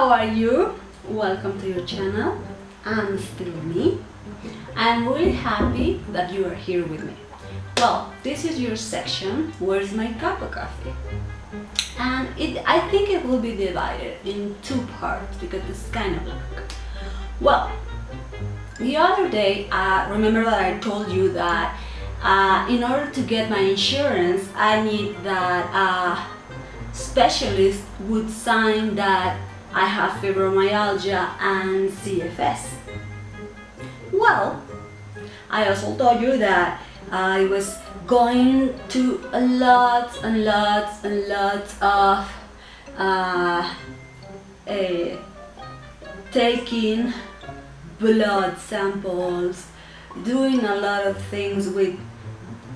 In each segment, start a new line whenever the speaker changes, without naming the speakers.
how are you? Welcome to your channel. I'm still me. I'm really happy that you are here with me. Well, this is your section, Where's My Cup of Coffee? And I think it will be divided in two parts because it's kind of long. Well, the other day, remember that I told you that in order to get my insurance, I need that specialist would sign that I have fibromyalgia and CFS. Well, I also told you that I was going to lots of taking blood samples, doing a lot of things with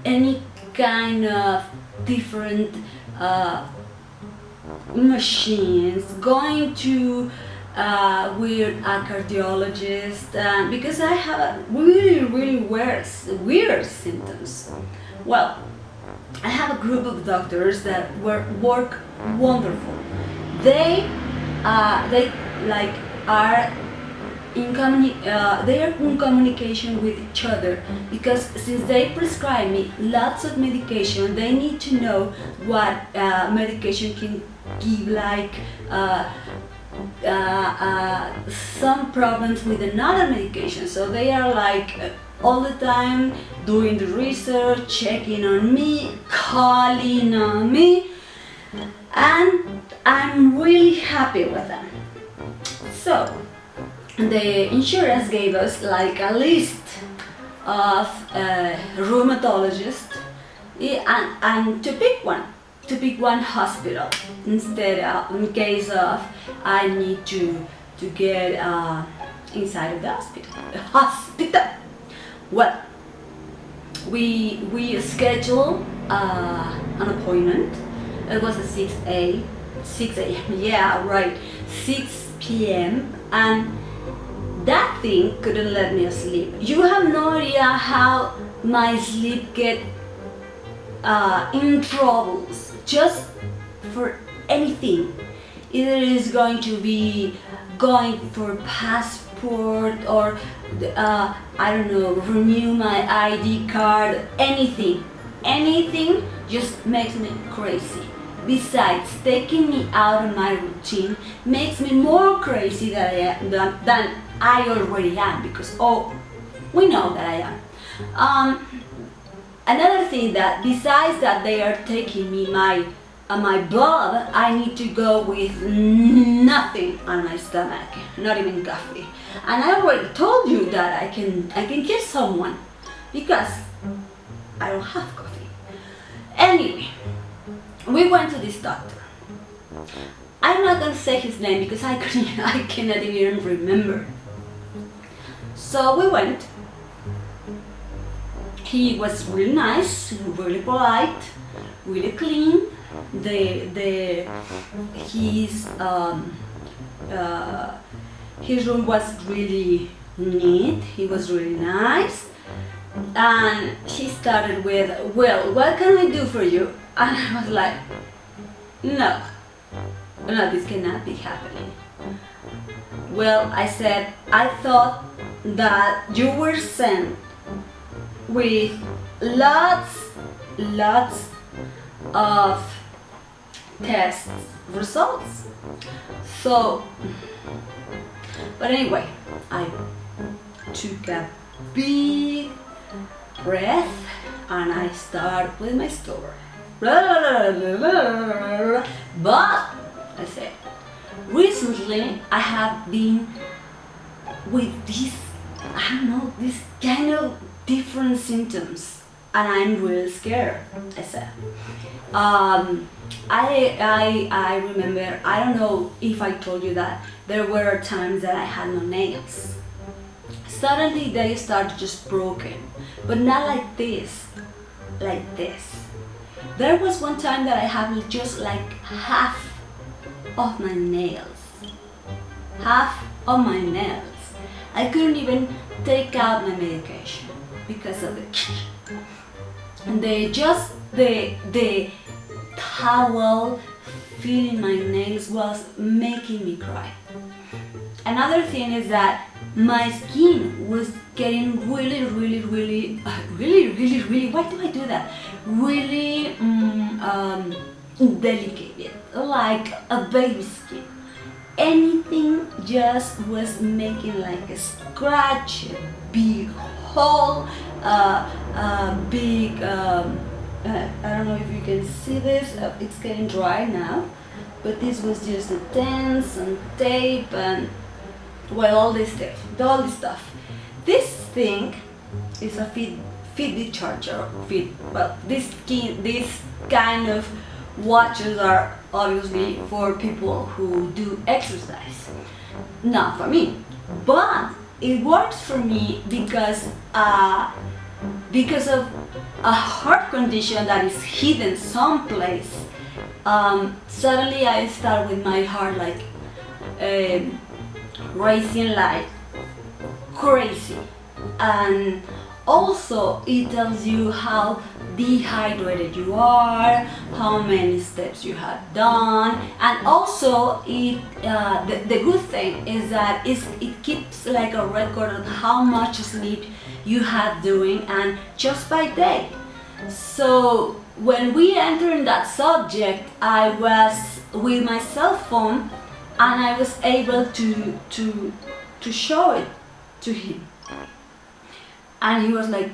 any kind of different machines, going to with a cardiologist because I have really weird symptoms. Well, I have a group of doctors that work wonderful. They are in communication with each other because since they prescribe me lots of medication, they need to know what medication can give some problems with another medication. So they are all the time doing the research, checking on me, calling on me, and I'm really happy with them. So the insurance gave us a list of rheumatologists and to pick one hospital instead of, in case of I need to get inside of the hospital. Well, we scheduled an appointment. It was at 6 a.m. Yeah, right, 6 p.m. and that thing couldn't let me sleep. You have no idea how my sleep get in troubles just for anything. Either it's going to be going for passport or I don't know, renew my ID card, anything just makes me crazy. Besides, taking me out of my routine makes me more crazy than I already am, because we know that I am. Another thing that besides that they are taking me my blood, I need to go with nothing on my stomach, not even coffee. And I already told you that I can kiss someone because I don't have coffee. Anyway, we went to this doctor. I'm not gonna say his name because I cannot even remember. So we went. He was really nice, really polite, really clean. His room was really neat. He was really nice, and he started with, "Well, what can I do for you?" And I was like, no, this cannot be happening. Well, I said, I thought that you were sent with lots of test results. So, but anyway, I took a big breath and I started with my story. But I said, recently I have been with this kind of different symptoms, and I'm really scared. I said, I remember, I don't know if I told you that there were times that I had no nails. Suddenly they started just broken, but not like this, like this. There was one time that I had just half of my nails. I couldn't even take out my medication because of it. And the towel feeling my nails was making me cry. another thing is that my skin was getting really, why do I do that? Really delicate, like a baby skin. Anything just was making like a scratch, a big hole, big, I don't know if you can see this, it's getting dry now, but this was just the dents and tape and, well, all this stuff. This thing is a Fitbit charger. Well, this kind of watches are obviously for people who do exercise, not for me. But it works for me because of a heart condition that is hidden someplace. Suddenly I start with my heart like racing like crazy, and also it tells you how dehydrated you are, how many steps you have done, and also the good thing is that it keeps like a record of how much sleep you had doing, and just by day. So when we enter in that subject, I was with my cell phone and I was able to show it to him, and he was like,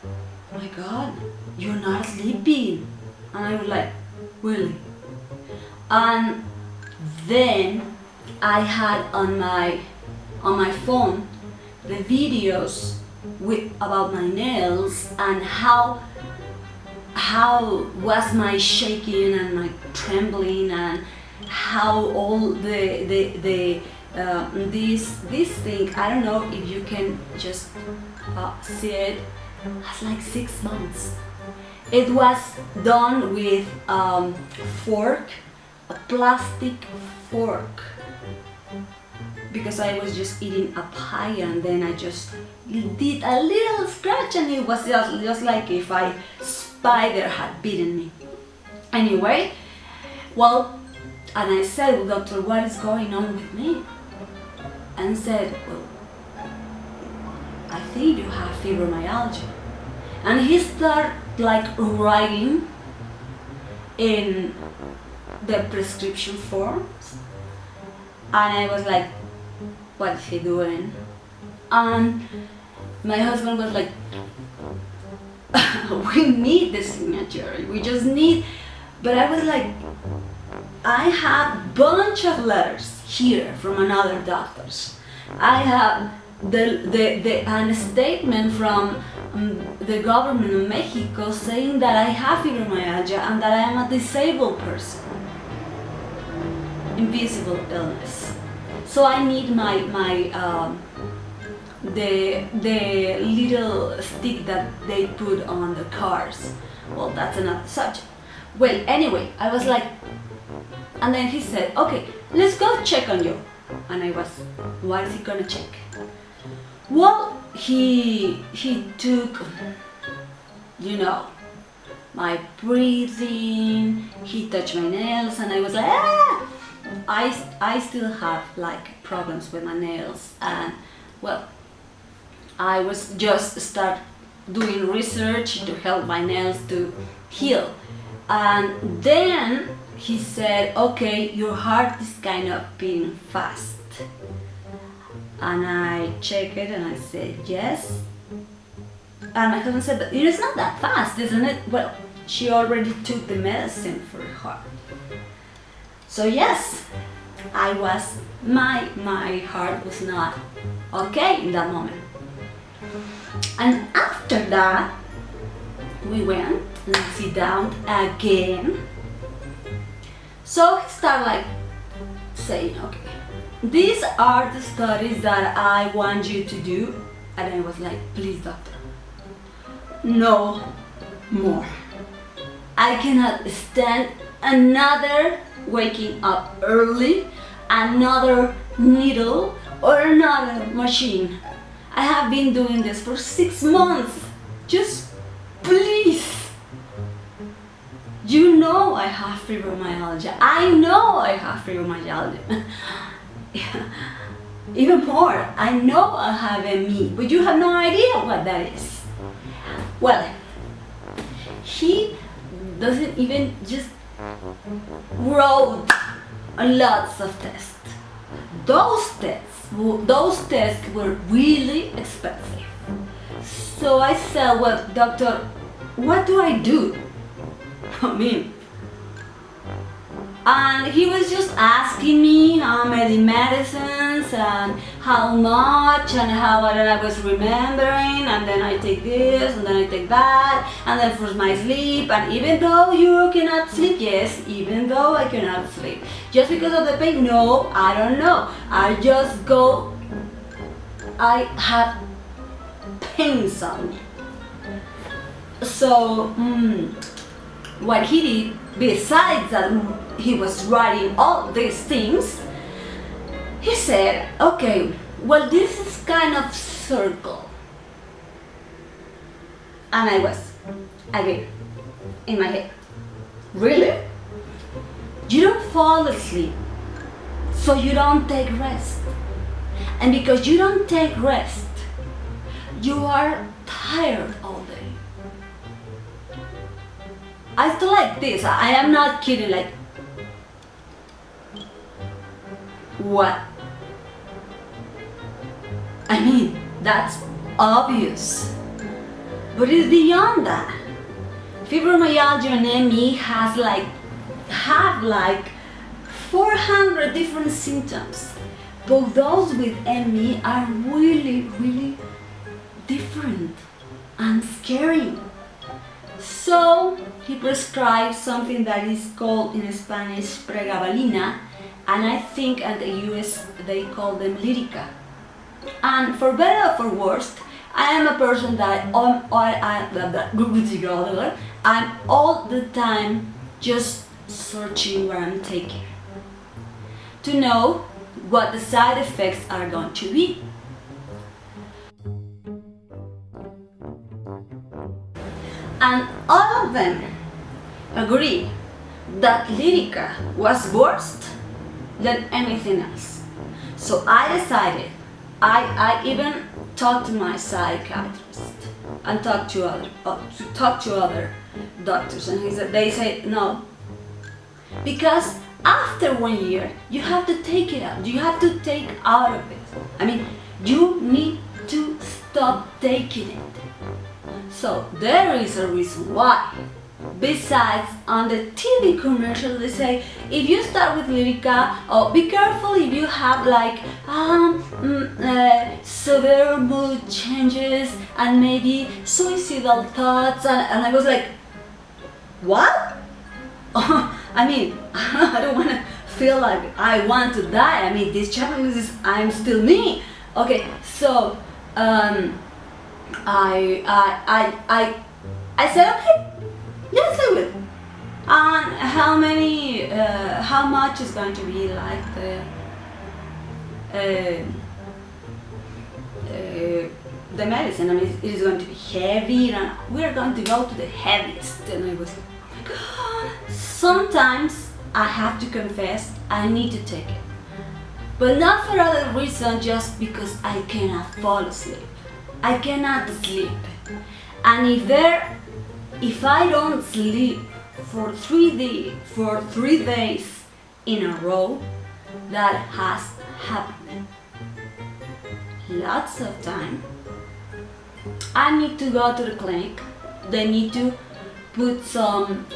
"Oh my God, you're not sleeping." And I was like, "Really?" And then I had on my phone the videos about my nails and how was my shaking and my trembling, and how all this thing, I don't know if you can just see it, has like 6 months. It was done with fork, a plastic fork, because I was just eating a pie and then I just did a little scratch, and it was just like if a spider had bitten me. Anyway, well, and I said, "Well, doctor, what is going on with me?" And said, "Well, I think you have fibromyalgia." And he started like writing in the prescription forms, and I was like, "What is he doing?" And my husband was like, "We need the signature, we just need," but I was like, I have a bunch of letters here from another doctors. I have a statement from the government of Mexico saying that I have fibromyalgia and that I am a disabled person, invisible illness. So I need the little stick that they put on the cars. Well, that's another subject. Well, anyway, I was like, and then he said, "Okay, let's go check on you." And I was, "What is he gonna check?" Well, he took, you know, my breathing, he touched my nails, and I was like, "Ah!" I still have like problems with my nails, and well, I was just start doing research to help my nails to heal. And then he said, "Okay, your heart is kind of beating fast." And I checked it and I said, "Yes." And my husband said, "But it is not that fast, isn't it?" Well, she already took the medicine for her heart. So yes, my heart was not okay in that moment. And after that, we went and sit down again. So he started like saying, "Okay, these are the studies that I want you to do." And I was like, "Please, doctor, no more. I cannot stand another waking up early, another needle, or another machine. I have been doing this for 6 months. Just please, you know I have fibromyalgia. I know I have fibromyalgia. Even more, I know I have ME, but you have no idea what that is. Well, he doesn't even just wrote lots of tests. Those tests were really expensive. So I said, well, doctor, what do I do? I mean, and he was just asking me how many medicines and how much and how I was remembering, and then I take this and then I take that, and then for my sleep, and even though you cannot sleep, yes, even though I cannot sleep, just because of the pain, no, I don't know, I just go, I have pains on me. So, what he did, besides that he was writing all these things, he said, okay, well, this is kind of circle. And I was, again, in my head, really? You don't fall asleep, so you don't take rest. And because you don't take rest, you are tired all day. I feel like this, I am not kidding, like, what? I mean, that's obvious, but it's beyond that. Fibromyalgia and ME have like 400 different symptoms, but those with ME are really, really different and scary. So he prescribed something that is called in Spanish pregabalina, and I think in the US they call them Lyrica. And for better or for worse, I am a person that I'm all the time just searching what I'm taking to know what the side effects are going to be. And all of them agree that Lyrica was worse than anything else. So I decided, I even talked to my psychiatrist and talked to other doctors, and they said no, because after 1 year you have to take it out. You have to take out of it. I mean, you need to stop taking it. So there is a reason why. Besides, on the TV commercial they say, if you start with Lyrica, oh, be careful if you have like severe mood changes and maybe suicidal thoughts, and I was like, what? I mean, I don't want to feel like I want to die. I mean, this chapter is I'm still me. Okay, so I said, okay, yes, I will. And how much is going to be like the medicine? I mean, it is going to be heavy, and we're going to go to the heaviest. And I was, oh my God. Sometimes I have to confess, I need to take it, but not for other reason, just because I cannot fall asleep. I cannot sleep, and if I don't sleep for 3 days in a row, that has happened lots of time. I need to go to the clinic. They need to put some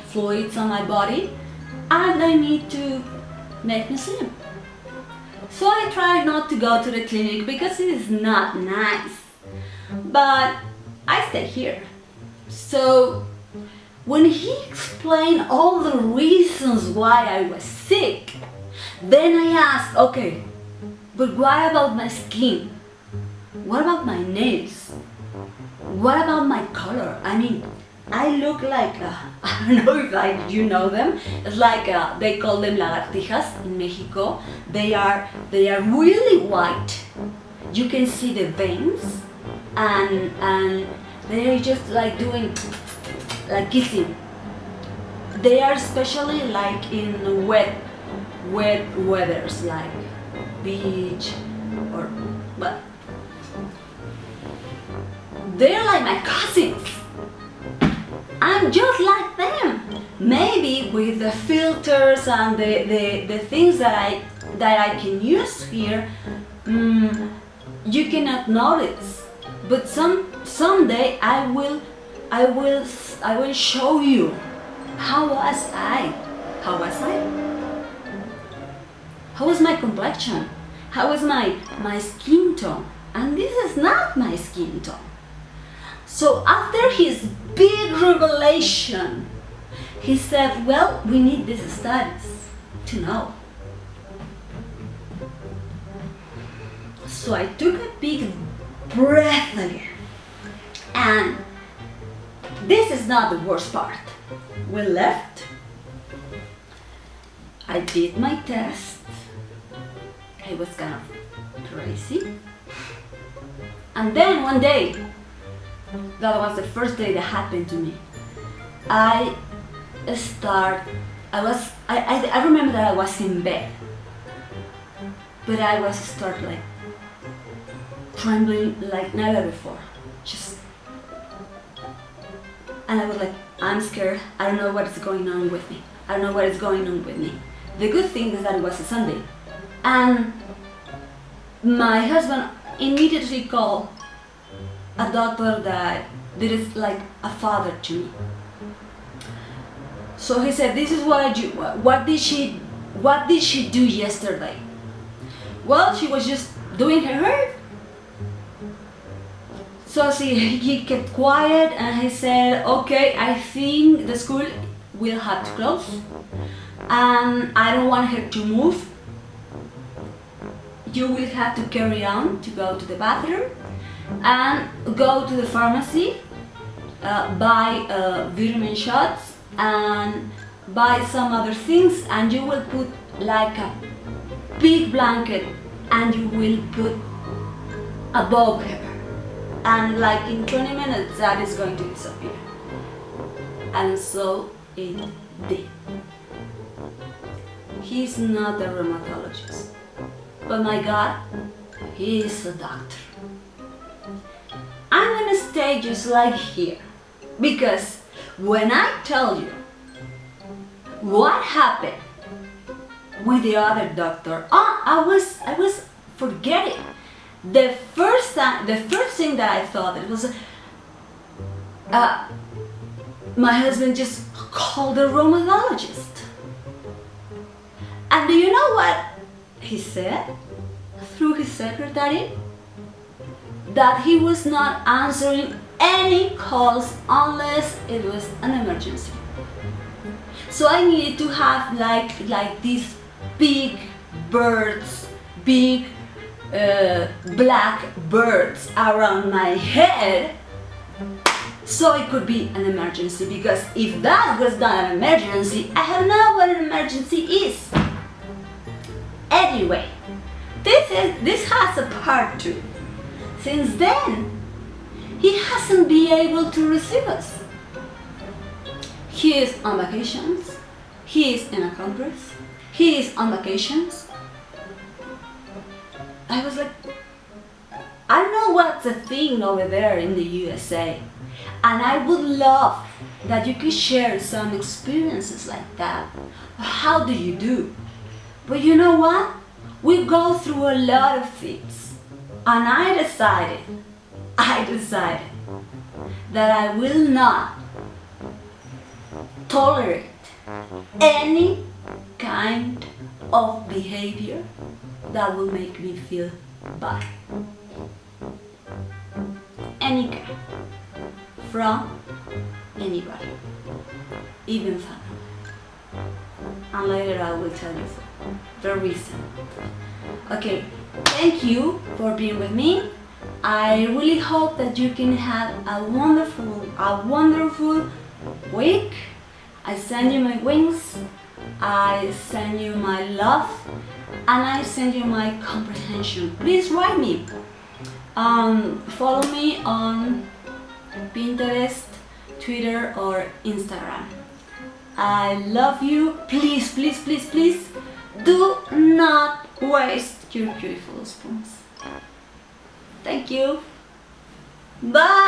fluids on my body, and they need to make me sleep. So I try not to go to the clinic because it is not nice, but I stay here. So when he explained all the reasons why I was sick, then I asked, okay, but what about my skin? What about my nails? What about my color? I mean, I look like, I don't know if you know them, it's like, they call them lagartijas in Mexico. They are really white. You can see the veins, and they're just like doing, like kissing. they are especially like in wet weathers, like beach or, but they're like my cousins. I'm just like them. Maybe with the filters and the things that I can use here, you cannot notice. But someday I will show you how was I. How was I? How was my complexion? How was my skin tone? And this is not my skin tone. So after his big revelation, he said, well, we need these studies to know. So I took a big breath again. And this is not the worst part. We left. I did my test. I was kind of crazy. And then one day, that was the first day that happened to me, I remember that I was in bed, but I was like trembling like never before. And I was like, I'm scared. I don't know what is going on with me. I don't know what is going on with me. The good thing is that it was a Sunday, and my husband immediately called a doctor that is like a father to me. So he said, this is what I do. What did she do yesterday? Well, she was just doing her hair. So he kept quiet and he said, okay, I think the school will have to close and I don't want her to move. You will have to carry on to go to the bathroom and go to the pharmacy, buy vitamin shots and buy some other things, and you will put like a big blanket and you will put above her, and like in 20 minutes that is going to disappear. And so it did. He's not a rheumatologist, but my God, he is a doctor. I'm gonna stay just like here, because when I tell you what happened with the other doctor, I was forgetting. The first thing that I thought, it was my husband just called a rheumatologist. And do you know what he said through his secretary? That he was not answering any calls unless it was an emergency. So I needed to have like these big birds, big black birds around my head, so it could be an emergency, because if that was not an emergency, I don't know what an emergency is. Anyway, this has a part 2. Since then, he hasn't been able to receive us. He is on vacations, he is in a congress, he is on vacations. I was like, I don't know what's the thing over there in the USA, and I would love that you could share some experiences like that. How do you do? But you know what? We go through a lot of things, and I decided that I will not tolerate any kind of behavior that will make me feel bad. Any kind. From anybody. Even family. And later I will tell you the reason. Okay, thank you for being with me. I really hope that you can have a wonderful week. I send you my wings, I send you my love, and I send you my comprehension. Please write me. Follow me on Pinterest, Twitter, or Instagram. I love you. Please, please, please, please do not waste your beautiful spoons. Thank you. Bye.